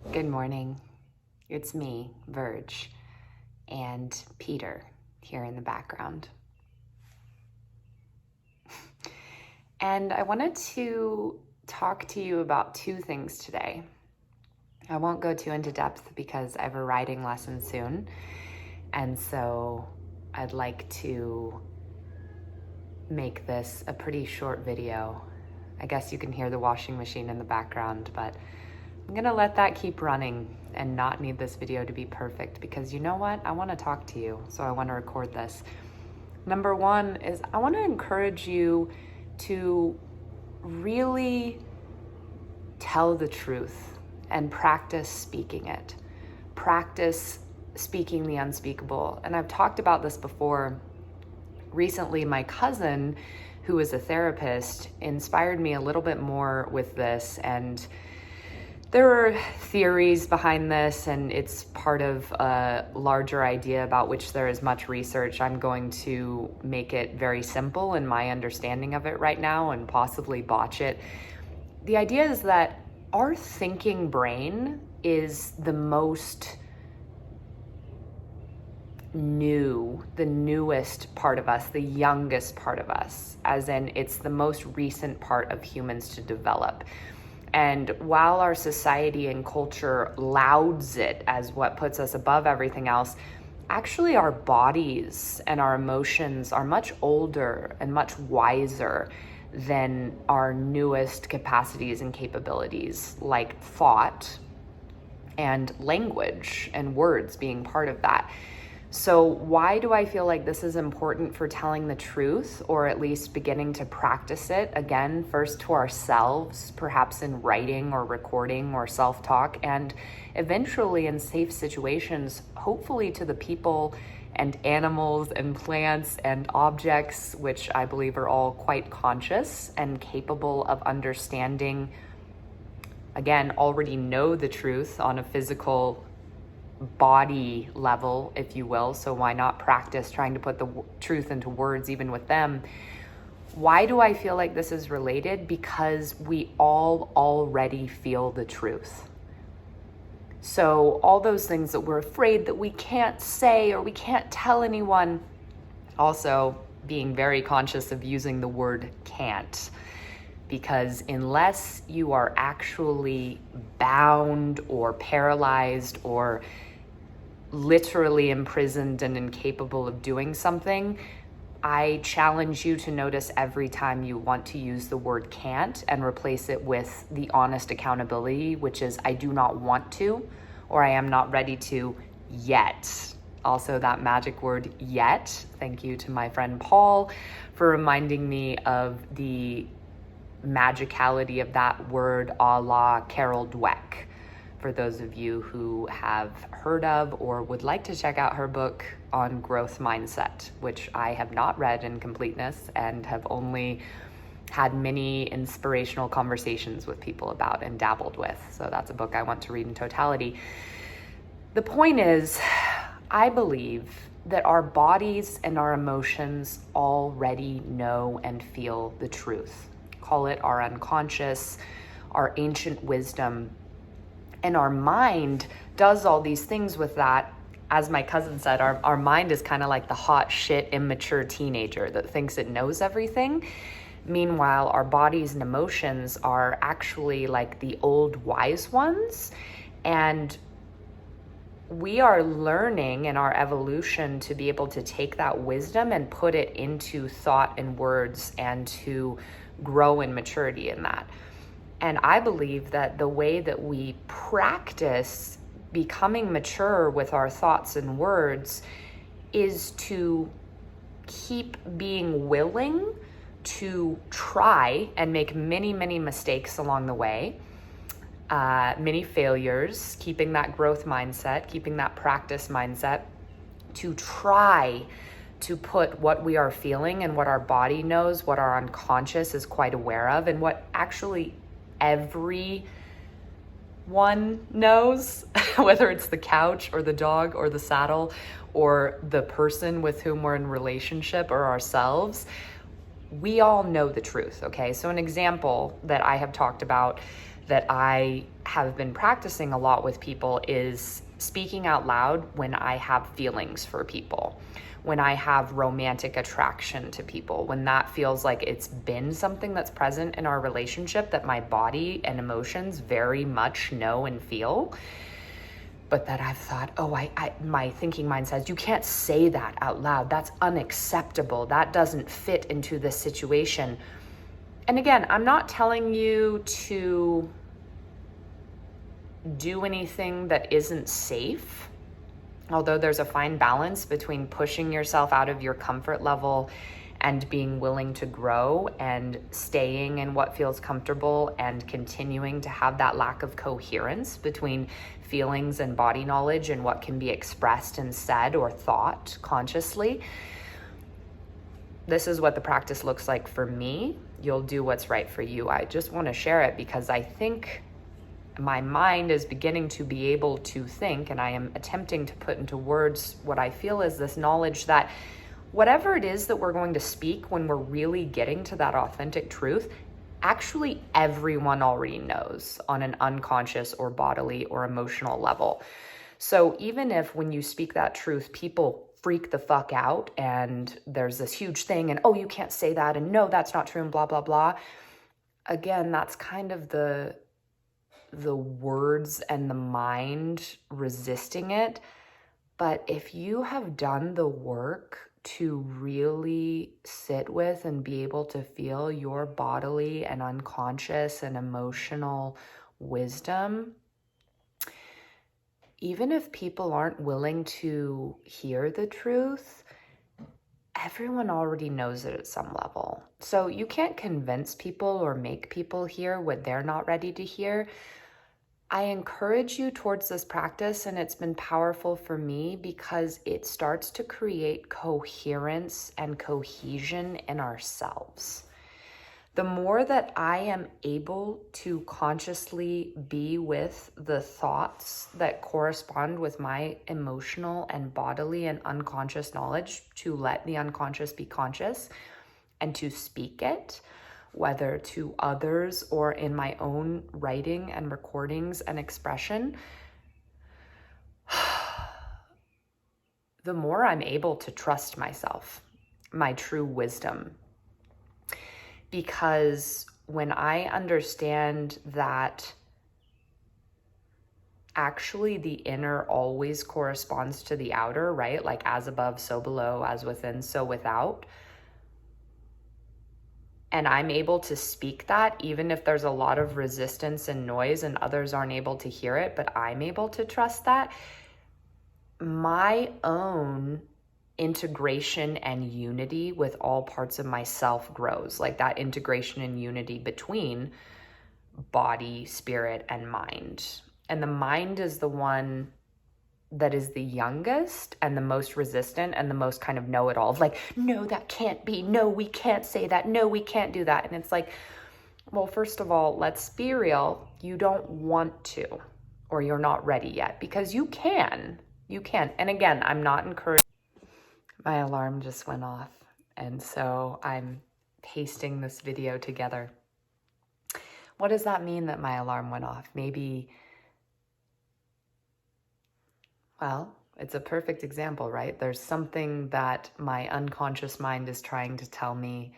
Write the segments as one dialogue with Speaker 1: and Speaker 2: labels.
Speaker 1: Good morning. It's me, Virge, and Peter here in the background. And I wanted to talk to you about two things today. I won't go too into depth because I have a writing lesson soon, and so I'd like to make this a pretty short video. I guess you can hear the washing machine in the background, but I'm gonna let that keep running and not need this video to be perfect because you know what? I wanna talk to you, so I wanna record this. Number one is I wanna encourage you to really tell the truth and practice speaking it. Practice speaking the unspeakable. And I've talked about this before. Recently, my cousin, who is a therapist, inspired me a little bit more with this, and there are theories behind this, and it's part of a larger idea about which there is much research. I'm going to make it very simple in my understanding of it right now and possibly botch it. The idea is that our thinking brain is the most the newest part of us, the youngest part of us, as in it's the most recent part of humans to develop. And while our society and culture lauds it as what puts us above everything else, actually our bodies and our emotions are much older and much wiser than our newest capacities and capabilities, like thought and language and words being part of that. So why do I feel like this is important for telling the truth, or at least beginning to practice it? Again, first to ourselves, perhaps in writing or recording or self-talk, and eventually in safe situations, hopefully to the people and animals and plants and objects, which I believe are all quite conscious and capable of understanding, again, already know the truth on a physical body level, if you will. So why not practice trying to put the truth into words even with them? Why do I feel like this is related? Because we all already feel the truth. So all those things that we're afraid that we can't say or we can't tell anyone, also being very conscious of using the word can't. Because unless you are actually bound or paralyzed or literally imprisoned and incapable of doing something, I challenge you to notice every time you want to use the word can't and replace it with the honest accountability, which is I do not want to, or I am not ready to yet. Also that magic word yet. Thank you to my friend Paul for reminding me of the magicality of that word, a la Carol Dweck. For those of you who have heard of or would like to check out her book on growth mindset, which I have not read in completeness and have only had many inspirational conversations with people about and dabbled with. So that's a book I want to read in totality. The point is, I believe that our bodies and our emotions already know and feel the truth. Call it our unconscious, our ancient wisdom. And our mind does all these things with that. As my cousin said, our mind is kind of like the hot shit immature teenager that thinks it knows everything. Meanwhile, our bodies and emotions are actually like the old wise ones. And we are learning in our evolution to be able to take that wisdom and put it into thought and words and to grow in maturity in that. And I believe that the way that we practice becoming mature with our thoughts and words is to keep being willing to try and make many, many mistakes along the way, many failures, keeping that growth mindset, keeping that practice mindset, to try to put what we are feeling and what our body knows, what our unconscious is quite aware of, and what actually everyone knows, whether it's the couch or the dog or the saddle or the person with whom we're in relationship or ourselves. We all know the truth, okay? So an example that I have talked about that I have been practicing a lot with people is speaking out loud when I have feelings for people, when I have romantic attraction to people, when that feels like it's been something that's present in our relationship that my body and emotions very much know and feel. But that I've thought, my thinking mind says, you can't say that out loud. That's unacceptable. That doesn't fit into this situation. And again, I'm not telling you to do anything that isn't safe, although there's a fine balance between pushing yourself out of your comfort level and being willing to grow and staying in what feels comfortable and continuing to have that lack of coherence between feelings and body knowledge and what can be expressed and said or thought consciously. This is what the practice looks like for me. You'll do what's right for you. I just want to share it because I think my mind is beginning to be able to think, and I am attempting to put into words what I feel is this knowledge that whatever it is that we're going to speak when we're really getting to that authentic truth, actually everyone already knows on an unconscious or bodily or emotional level. So even if when you speak that truth, people freak the fuck out and there's this huge thing and, oh, you can't say that and no, that's not true and blah, blah, blah. Again, that's kind of the words and the mind resisting it. But if you have done the work to really sit with and be able to feel your bodily and unconscious and emotional wisdom, even if people aren't willing to hear the truth, everyone already knows it at some level. So you can't convince people or make people hear what they're not ready to hear. I encourage you towards this practice, and it's been powerful for me because it starts to create coherence and cohesion in ourselves. The more that I am able to consciously be with the thoughts that correspond with my emotional and bodily and unconscious knowledge, to let the unconscious be conscious and to speak it, whether to others or in my own writing and recordings and expression, the more I'm able to trust myself, my true wisdom. Because when I understand that actually the inner always corresponds to the outer, right? Like as above, so below, as within, so without. And I'm able to speak that even if there's a lot of resistance and noise and others aren't able to hear it, but I'm able to trust that. My own integration and unity with all parts of myself grows, like that integration and unity between body, spirit, and mind. And the mind is the one that is the youngest and the most resistant and the most kind of know-it-all of like, no, that can't be, no, we can't say that, no, we can't do that. And it's like, well, first of all, let's be real. You don't want to, or you're not ready yet, because you can. And again, I'm not encouraged. My alarm just went off, and so I'm pasting this video together. What does that mean that my alarm went off? Maybe, well, it's a perfect example, right? There's something that my unconscious mind is trying to tell me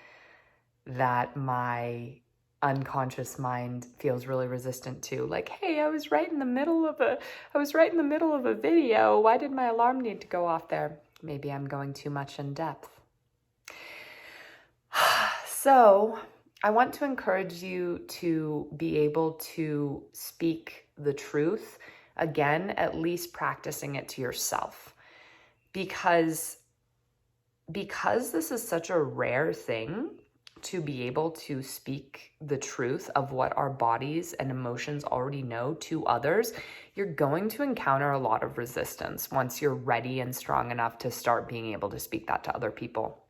Speaker 1: that my unconscious mind feels really resistant to. Like, hey, I was right in the middle of a video. Why did my alarm need to go off there? Maybe I'm going too much in depth. So I want to encourage you to be able to speak the truth. Again, at least practicing it to yourself. Because this is such a rare thing to be able to speak the truth of what our bodies and emotions already know to others, you're going to encounter a lot of resistance once you're ready and strong enough to start being able to speak that to other people.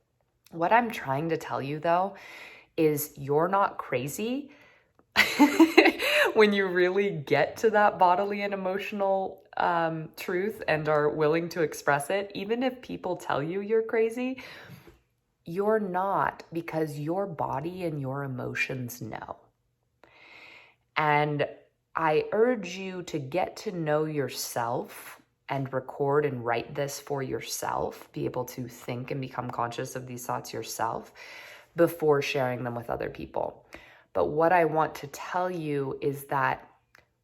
Speaker 1: What I'm trying to tell you, though, is you're not crazy when you really get to that bodily and emotional truth and are willing to express it. Even if people tell you you're crazy, you're not, because your body and your emotions know. And I urge you to get to know yourself and record and write this for yourself, be able to think and become conscious of these thoughts yourself before sharing them with other people. But what I want to tell you is that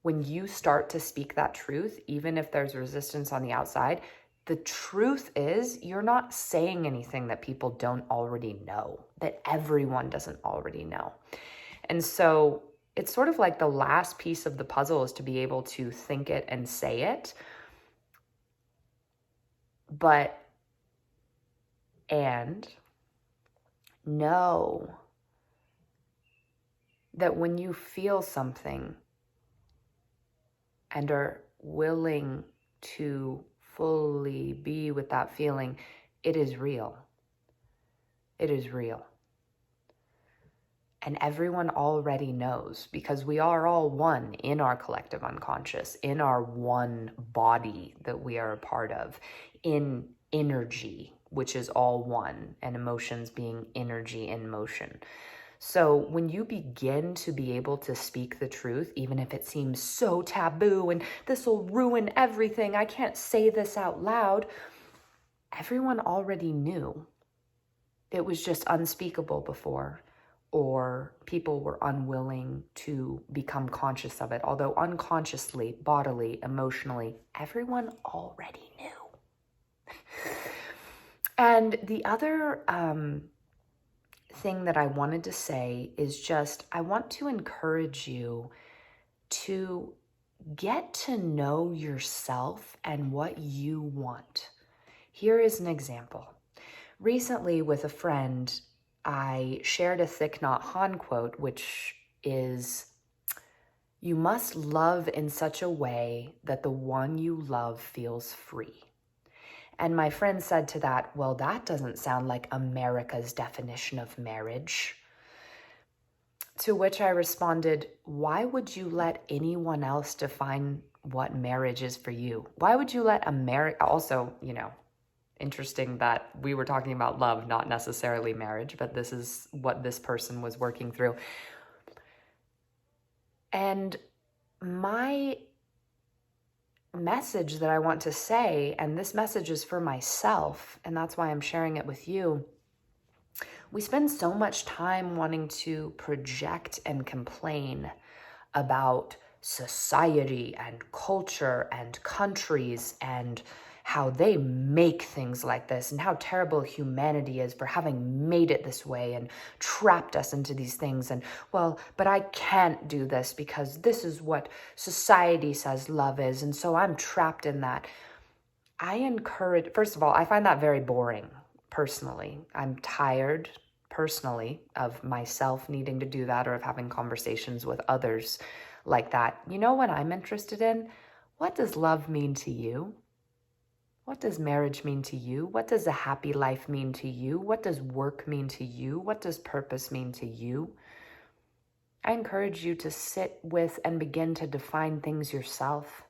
Speaker 1: when you start to speak that truth, even if there's resistance on the outside, the truth is you're not saying anything that people don't already know, that everyone doesn't already know. And so it's sort of like the last piece of the puzzle is to be able to think it and say it. And know that when you feel something and are willing to fully be with that feeling, it is real. It is real. And everyone already knows, because we are all one in our collective unconscious, in our one body that we are a part of, in energy, which is all one, and emotions being energy in motion. So when you begin to be able to speak the truth, even if it seems so taboo and this will ruin everything, I can't say this out loud, everyone already knew. It was just unspeakable before, or people were unwilling to become conscious of it. Although unconsciously, bodily, emotionally, everyone already knew. And the other thing that I wanted to say is just, I want to encourage you to get to know yourself and what you want. Here is an example. Recently with a friend, I shared a Thich Nhat Hanh quote, which is, "You must love in such a way that the one you love feels free." And my friend said to that, "Well, that doesn't sound like America's definition of marriage." To which I responded, "Why would you let anyone else define what marriage is for you? Why would you let America..." Also, interesting that we were talking about love, not necessarily marriage, but this is what this person was working through. And my message that I want to say, and this message is for myself, and that's why I'm sharing it with you. We spend so much time wanting to project and complain about society and culture and countries and how they make things like this, and how terrible humanity is for having made it this way and trapped us into these things. And, well, but I can't do this because this is what society says love is, and so I'm trapped in that. I encourage, first of all, I find that very boring, personally. I'm tired, personally, of myself needing to do that, or of having conversations with others like that. You know what I'm interested in? What does love mean to you? What does marriage mean to you? What does a happy life mean to you? What does work mean to you? What does purpose mean to you? I encourage you to sit with and begin to define things yourself.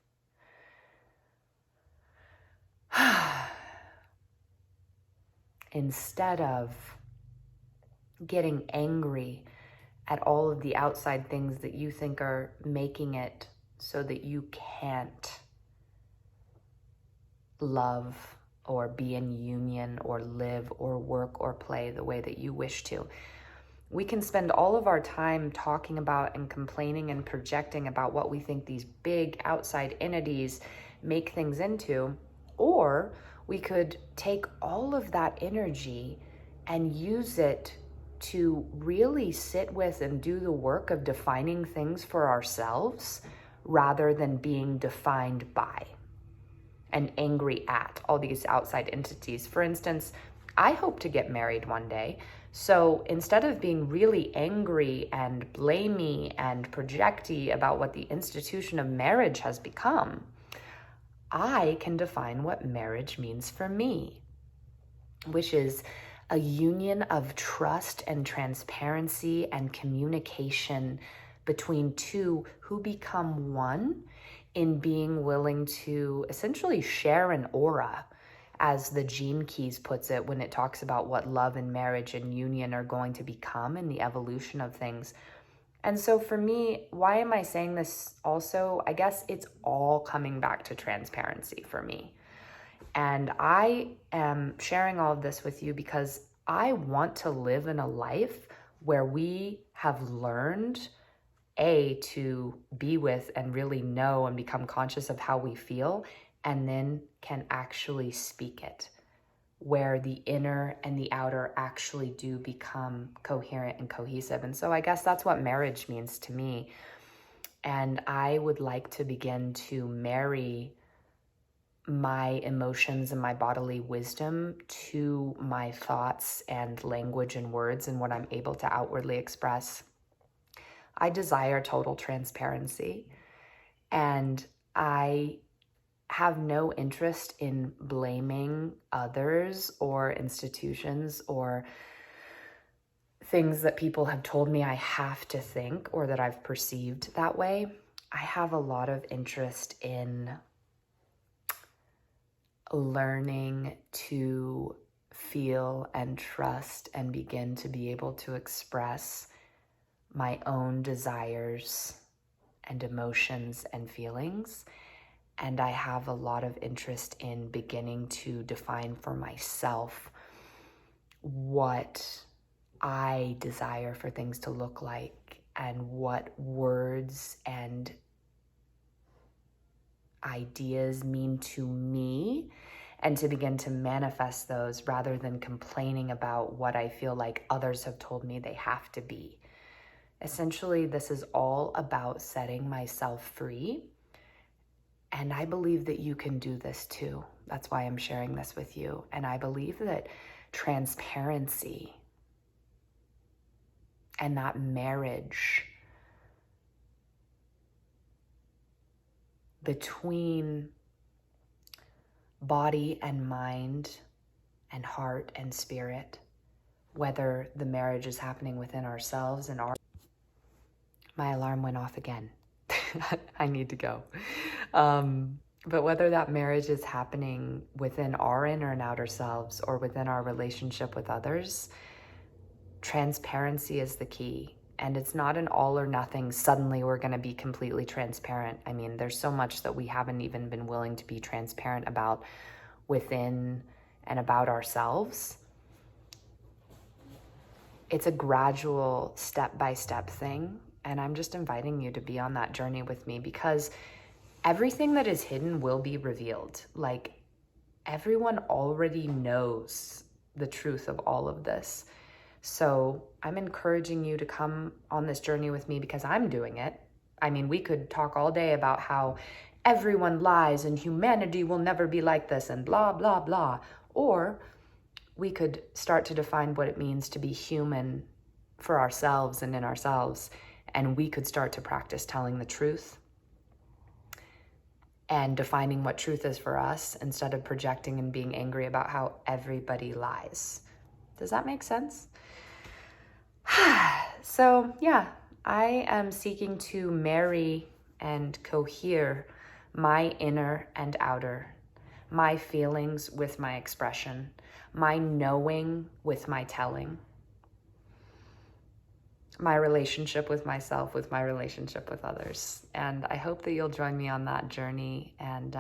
Speaker 1: Instead of getting angry at all of the outside things that you think are making it so that you can't love or be in union or live or work or play the way that you wish to. We can spend all of our time talking about and complaining and projecting about what we think these big outside entities make things into, or we could take all of that energy and use it to really sit with and do the work of defining things for ourselves rather than being defined by and angry at all these outside entities. For instance, I hope to get married one day. So instead of being really angry and blamey and projecty about what the institution of marriage has become, I can define what marriage means for me, which is a union of trust and transparency and communication between two who become one in being willing to essentially share an aura, as the Gene Keys puts it when it talks about what love and marriage and union are going to become in the evolution of things. And so for me, why am I saying this also? I guess it's all coming back to transparency for me. And I am sharing all of this with you because I want to live in a life where we have learned to be with and really know and become conscious of how we feel, and then can actually speak it, where the inner and the outer actually do become coherent and cohesive. And so I guess that's what marriage means to me. And I would like to begin to marry my emotions and my bodily wisdom to my thoughts and language and words and what I'm able to outwardly express. I desire total transparency, and I have no interest in blaming others or institutions or things that people have told me I have to think or that I've perceived that way. I have a lot of interest in learning to feel and trust and begin to be able to express my own desires and emotions and feelings. And I have a lot of interest in beginning to define for myself what I desire for things to look like and what words and ideas mean to me, and to begin to manifest those rather than complaining about what I feel like others have told me they have to be. Essentially, this is all about setting myself free. And I believe that you can do this too. That's why I'm sharing this with you. And I believe that transparency and that marriage between body and mind and heart and spirit, whether the marriage is happening within ourselves and our... My alarm went off again. I need to go. But whether that marriage is happening within our inner and outer selves or within our relationship with others, transparency is the key. And it's not an all or nothing, suddenly we're going to be completely transparent. I mean, there's so much that we haven't even been willing to be transparent about within and about ourselves. It's a gradual step-by-step thing. And I'm just inviting you to be on that journey with me, because everything that is hidden will be revealed. Like, everyone already knows the truth of all of this. So I'm encouraging you to come on this journey with me because I'm doing it. I mean, we could talk all day about how everyone lies and humanity will never be like this and blah, blah, blah. Or we could start to define what it means to be human for ourselves and in ourselves. And we could start to practice telling the truth and defining what truth is for us instead of projecting and being angry about how everybody lies. Does that make sense? So yeah, I am seeking to marry and cohere my inner and outer, my feelings with my expression, my knowing with my telling, my relationship with myself with my relationship with others. And I hope that you'll join me on that journey. And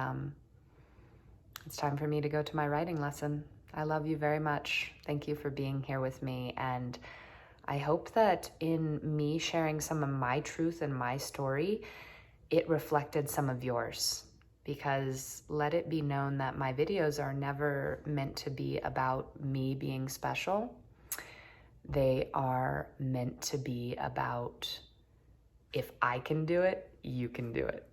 Speaker 1: it's time for me to go to my writing lesson. I love you very much. Thank you for being here with me. And I hope that in me sharing some of my truth and my story, it reflected some of yours. Because let it be known that my videos are never meant to be about me being special. They are meant to be about, if I can do it, you can do it.